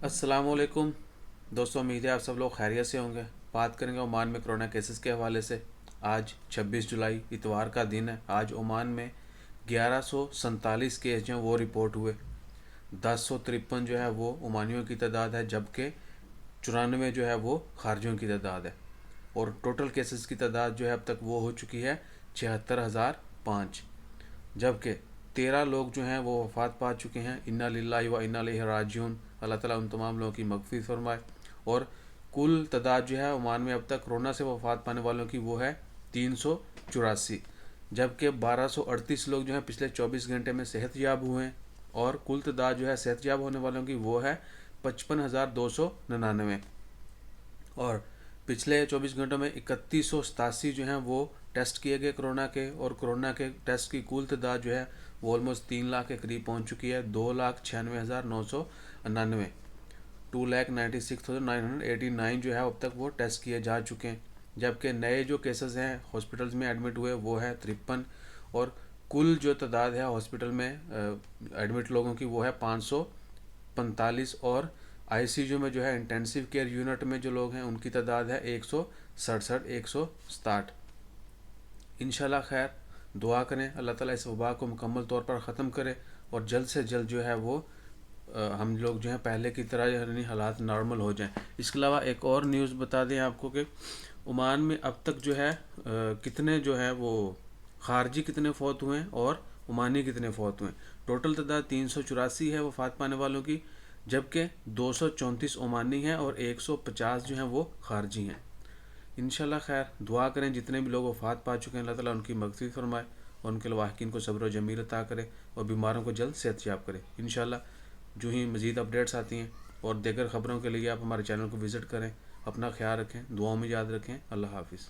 अस्सलाम वालेकुम दोस्तों, उम्मीद है आप सब लोग खैरियत से होंगे। बात करेंगे ओमान में कोरोना केसेस के हवाले से। आज 26 जुलाई इतवार का दिन है। आज ओमान में 1147 केस जो हैं वो रिपोर्ट हुए। 1053 जो है वो ओमानियों की तादाद है, जबकि 94 जो है वो खारजियों की तादाद है। और टोटल केसेस की तादाद जो है अब तक वो हो चुकी है 76,005, जबकि 13 लोग जो हैं वो वफ़ात पा चुके हैं। इन्ना लिल्लाहि व इन्ना इलैहि राजिऊन। अल्लाह ताला उन तमाम लोगों की मग़फ़िरत फरमाए। और कुल तादाद जो है ओमान में अब तक कोरोना से वफ़ात पाने वालों की वो है 384, जबकि 1238 लोग जो हैं पिछले 24 घंटे में सेहतयाब हुए हैं। और कुल तादाद जो है सेहतयाब होने वालों की वो है 55,299। और पिछले 24 घंटों में 3187 जो हैं वो टेस्ट किए गए कोरोना के। और कोरोना के टेस्ट की कुल तादाद जो है वो ऑलमोस्ट 3 लाख के करीब पहुंच चुकी है। 2,96,999, 2,96,989 जो है अब तक वो टेस्ट किए जा चुके हैं। जबकि नए जो केसेस हैं हॉस्पिटल्स में एडमिट हुए वो है 53। और कुल जो तादाद है हॉस्पिटल में एडमिट लोगों की वो है 545। और आईसीयू में जो है इंटेंसिव केयर यूनिट में जो लोग हैं उनकी तादाद है 167। इंशाल्लाह खैर दुआ करें अल्लाह ताला इस वबा को मुकम्मल तौर पर ख़त्म करे और जल्द से जल्द जो है वो हम लोग जो है पहले की तरह यानी हालात नॉर्मल हो जाएं। इसके अलावा एक और न्यूज़ बता दें आपको कि ओमान में अब तक जो है कितने जो है वो खारजी कितने फौत हुए हैं और ओमानी कितने फौत हुए हैं। टोटल तादाद 384 है वफ़ात पाने वालों की, जबकि 234 ओमानी हैं और 150 जो हैं वो खारजी हैं। इंशाल्लाह खैर दुआ करें जितने भी लोग वफ़ात पा चुके हैं अल्लाह ताला उनकी मग़फ़िरत फरमाए और उनके लवाहिकीन को सब्र व जमील अता करे और बीमारों को जल्द सेहतयाब करे। इंशाल्लाह जो ही मज़ीद अपडेट्स आती हैं और दीगर ख़बरों के लिए आप हमारे चैनल को विज़िट करें। अपना ख्याल रखें, दुआओं में याद रखें। अल्लाह हाफ़िज़।